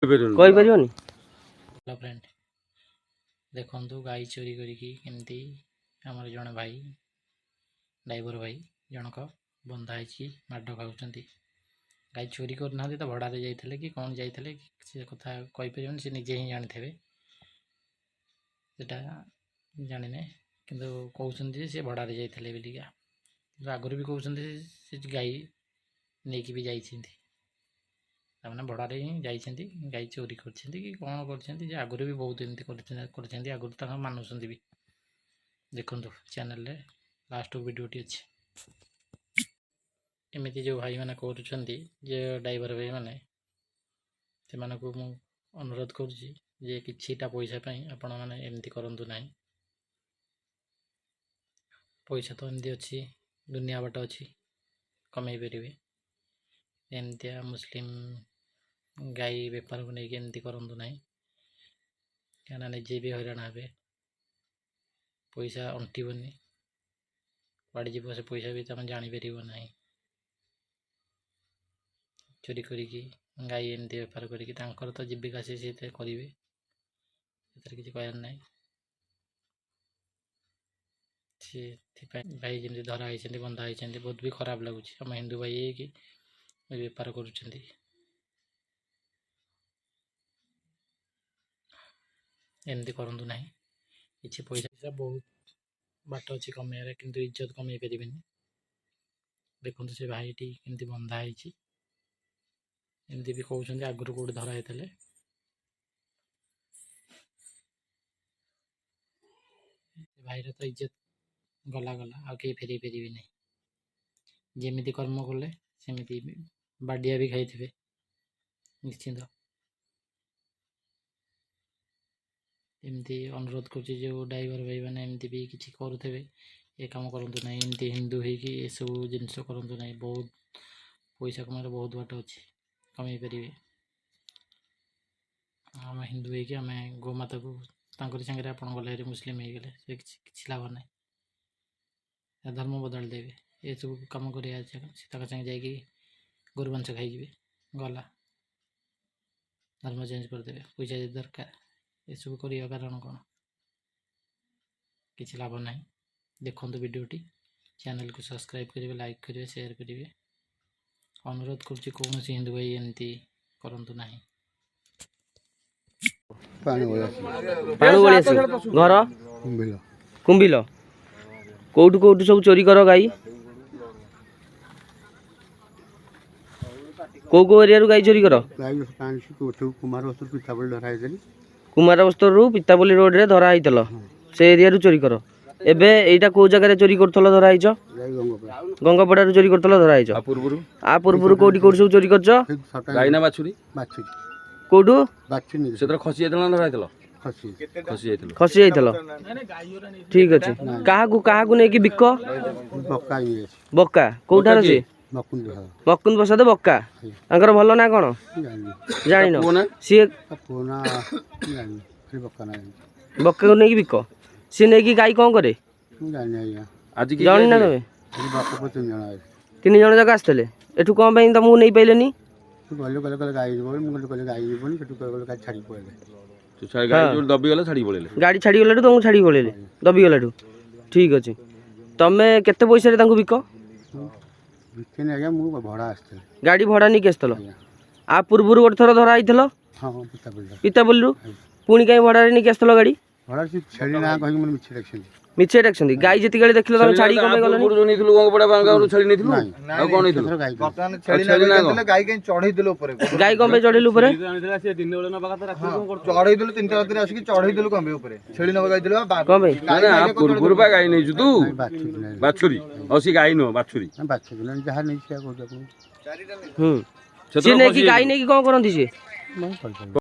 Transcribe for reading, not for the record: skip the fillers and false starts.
कहि परियोनी hello friend देखु गाई चोरी करमती आमर जड़े भाई ड्राइवर भाई जनक बंधा माड खाऊँ गाई चोरी करना तो भड़ा जाते कि कौन जाते से कथा कहीपर से निजे ही जानी थे जाने कि कहते सी भड़ा जाते बोलिका आगुरी भी कहते गाई नहीं कि भी जाइए मैंने भड़ारे ही जाइए गाई चोरी कर कौन कर आगुरी भी बहुत एमती कर आगुरी तक मानुंट भी देखु चैनल रे लास्ट वीडियोटी अच्छे एमती जो भाई मैंने कर ड्राइवर भाई मैंने से अनुरोध करुँचे किछिटा पैसा आपण मैंने एमती करूँ ना पैसा तो एमती अच्छी दुनिया बाट अच्छी कमई पारे एमतिया मुस्लिम गाई बेपार को लेकिन एमती करूँ ना क्या निजे भी हैरान हे पैसा अंटबनी कड़े जीव से पैसा भी तुम जापर ना चोरी करी गाई एमती बेपार कर तो जीविका सी करेंगे किसी कहर ना भाई जमी धराई बंधा होती बहुत भी खराब लगुच आम हिंदू भाई कि बेपार कर एमती करूँ ना कि पैसा बहुत बाट अच्छी कमेयर कि इज्जत कमे पारे देखो से भाईटी केमती बंधा एमती भी कहते आगुरी कौट धराई भाईर तो इज्जत गला गला आ कहीं फेर पारे नहीं जमी कर्म कले सेमती बाडिया भी खाई निश्चिंत एमती अनुरोध कर ड्राइवर भाई मैंने एमती भी किसी करुवे ये कम करूँ ना एमती हिंदू हो सब जिनस करूँ ना बहुत पैसा कमार बहुत बाट अच्छी कमई पारे आम हिंदू होमें गोमाता को सांगे आप गले मुस्लिम हो गले से किसी लाभ ना धर्म बदल देवे ये सब कम कर संगे जा गोरु मांस खाई गला धर्म चेंज करदे पैसा दरकार ये सब करने कारण कौन किसी लाभ ना देखो वीडियोटी चैनल को सब्सक्राइब करेंगे लाइक करेंगे शेयर करेंगे अनुरोध करुँच कौन हिंदू भाई एमती करूँ ना घर कुंभिल कौटू कौटू सब चोरी कर गाई कौ एरिया गाई चोरी कर कुमार बस्तर रु पिताबली रोड रे धरा होइतल से एरिया रु चोरी कर एबे एटा को जगह चोरी करथल धरा हिच गंगापड़ा रु चोरी करथल धरा हिच आ पूर्व कोठी कोठी सब चोरी करछ गाई ना बाछुरी कोठू सेतर खसी जाइतल धरा हितल खसी जाइतल ठीक अछि काहा को नै कि बिक बक्का कोठार से मकुंद प्रसाद बक्का अंकर भल ना कौन जान सी बक्का को नहीं बिक सी नहीं गाई कौन करे जान ना तीन जन जाक आसते एठू कौन तुमको नहीं पाइले गाड़ी छाड़ी गला तुमको छाड़ी पड़े दबी गला ठीक अच्छे तुम्हें केते पैसा बिक गाड़ी भड़ा नहीं आसतल आ पूर्व गोटे थर धरा पिताबली रु पुणी कहीं भड़ा नहीं आसतल गाड़ी मिछे डाक गाई जी देख तुम छाड़ी कमे गल गाई कम चढ़ेलु गाई नहीं कौन करती